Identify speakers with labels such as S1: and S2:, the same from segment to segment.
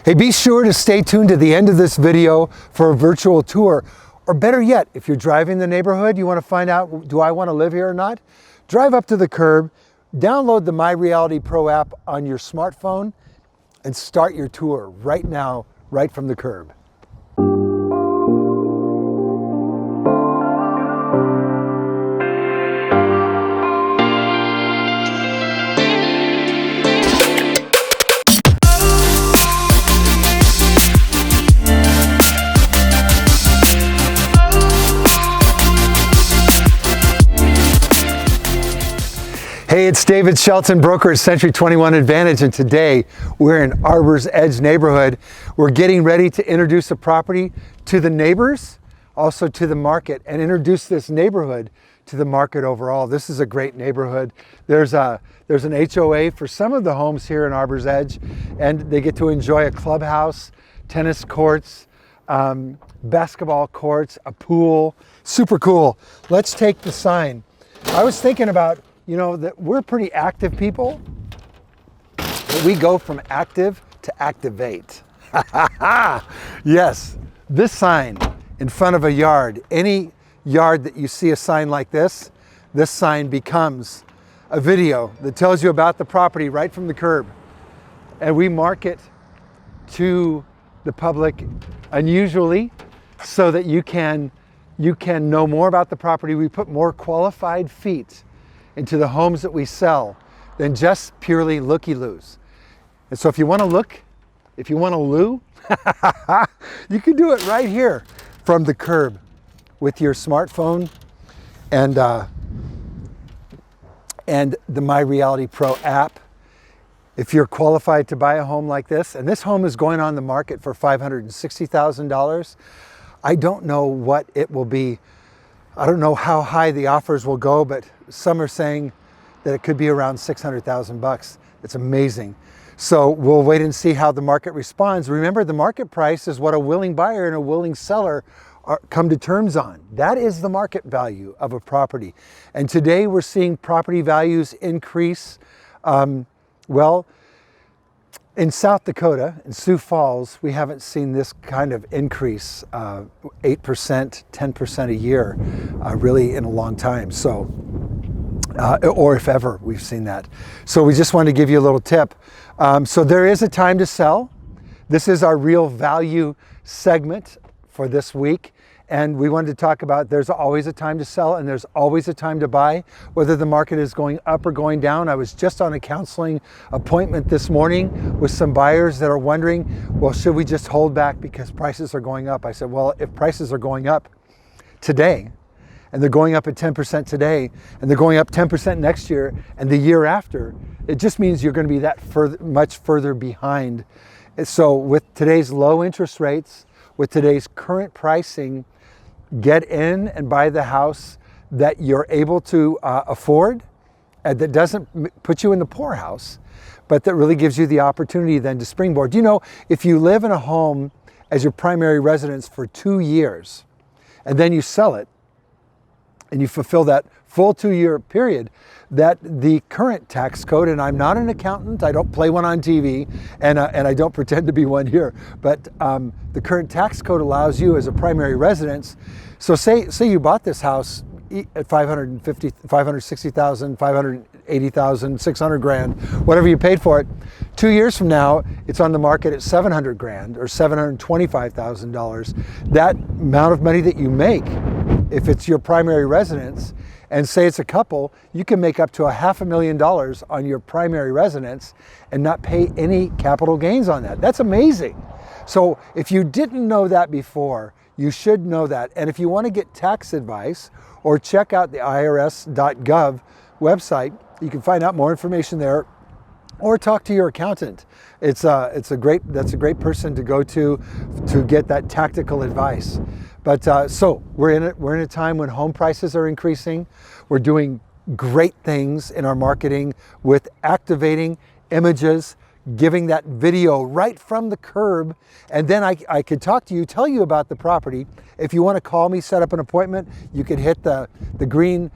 S1: Hey, be sure to stay tuned to the end of this video for a virtual tour. Or better yet, if you're driving the neighborhood, you want to find out, do I want to live here or not? Drive up to the curb, download the My Reality Pro app on your smartphone, and start your tour right now, right from the curb. Hey, it's David Shelton, broker at Century 21 Advantage, and today we're in Arbor's Edge neighborhood. We're getting ready to introduce a property to the neighbors, also to the market, and introduce this neighborhood to the market overall. This is a great neighborhood. There's an HOA for some of the homes here in Arbor's Edge, and they get to enjoy a clubhouse, tennis courts, basketball courts, a pool. Super cool. Let's take the sign. I was thinking about, you know, that we're pretty active people, but we go from active to activate. Yes, this sign in front of a yard, any yard that you see a sign like this sign becomes a video that tells you about the property right from the curb. And we market to the public unusually so that you can know more about the property. We put more qualified feet into the homes that we sell than just purely looky-loos. And so if you want to look, if you want to loo, you can do it right here from the curb with your smartphone and the My Reality Pro app. If you're qualified to buy a home like this, and this home is going on the market for $560,000, I don't know what it will be. I don't know how high the offers will go, but some are saying that it could be around $600,000. It's amazing. So we'll wait and see how the market responds. Remember, the market price is what a willing buyer and a willing seller come to terms on. That is the market value of a property. And today we're seeing property values increase. Well, in South Dakota, in Sioux Falls, we haven't seen this kind of increase, 8%, 10% a year, really in a long time. So, or if ever we've seen that. So we just wanted to give you a little tip. So there is a time to sell. This is our real value segment for this week. And we wanted to talk about there's always a time to sell and there's always a time to buy, whether the market is going up or going down. I was just on a counseling appointment this morning with some buyers that are wondering, well, should we just hold back because prices are going up? I said, well, if prices are going up today, and they're going up at 10% today, and they're going up 10% next year and the year after, it just means you're going to be that much further behind. And so with today's low interest rates, with today's current pricing, get in and buy the house that you're able to afford, and that doesn't put you in the poorhouse, but that really gives you the opportunity then to springboard. You know, if you live in a home as your primary residence for 2 years, and then you sell it, and you fulfill that full 2-year period, that the current tax code, and I'm not an accountant, I don't play one on TV, and I don't pretend to be one here, but the current tax code allows you as a primary residence. So say you bought this house at $560,000, $580,000, $600,000, whatever you paid for it. 2 years from now, it's on the market at $700,000 or $725,000. That amount of money that you make, if it's your primary residence, and say it's a couple, you can make up to $500,000 on your primary residence and not pay any capital gains on that. That's amazing. So if you didn't know that before, you should know that. And if you want to get tax advice or check out the irs.gov website, you can find out more information there, or talk to your accountant. That's a great person to go to get that tactical advice. But so we're in a time when home prices are increasing. We're doing great things in our marketing with activating images, giving that video right from the curb, and then I could talk to you, tell you about the property. If you want to call me, set up an appointment, you could hit the green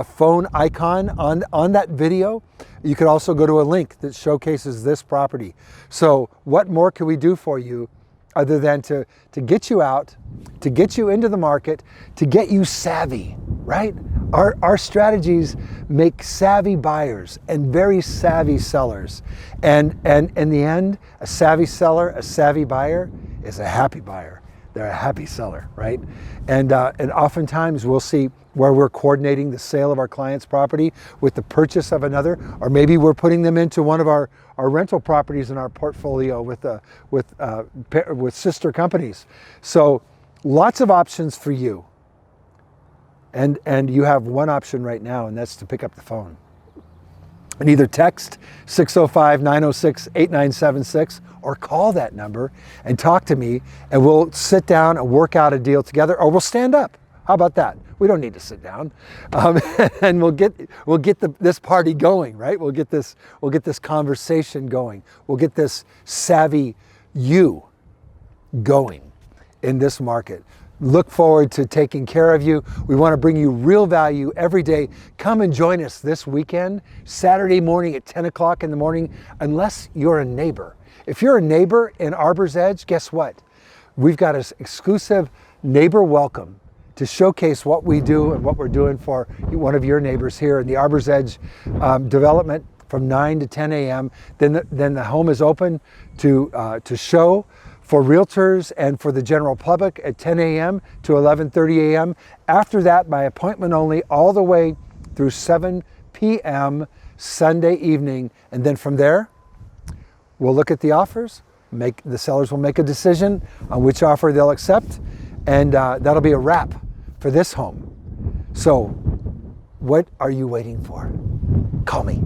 S1: phone icon on that video, you could also go to a link that showcases this property. So what more can we do for you other than to get you out, to get you into the market, to get you savvy, right? Our strategies make savvy buyers and very savvy sellers. And in the end, a savvy seller, a savvy buyer is a happy buyer. They're a happy seller, right? And oftentimes we'll see where we're coordinating the sale of our client's property with the purchase of another, or maybe we're putting them into one of our rental properties in our portfolio with sister companies. So lots of options for you. And you have one option right now, and that's to pick up the phone. And either text 605-906-8976 or call that number and talk to me, and we'll sit down and work out a deal together, or we'll stand up. How about that? We don't need to sit down, and we'll get this party going, right? We'll get this conversation going. We'll get this savvy you going in this market. Look forward to taking care of you. We want to bring you real value every day. Come and join us this weekend, Saturday morning at 10 o'clock in the morning, unless you're a neighbor. If you're a neighbor in Arbor's Edge, guess what? We've got an exclusive neighbor welcome to showcase what we do and what we're doing for one of your neighbors here in the Arbor's Edge development from 9 to 10 a.m. Then the home is open to show for realtors and for the general public at 10 a.m. to 11:30 a.m. After that, by appointment only, all the way through 7 p.m. Sunday evening. And then from there, we'll look at the offers. The sellers will make a decision on which offer they'll accept. And that'll be a wrap for this home. So what are you waiting for? Call me.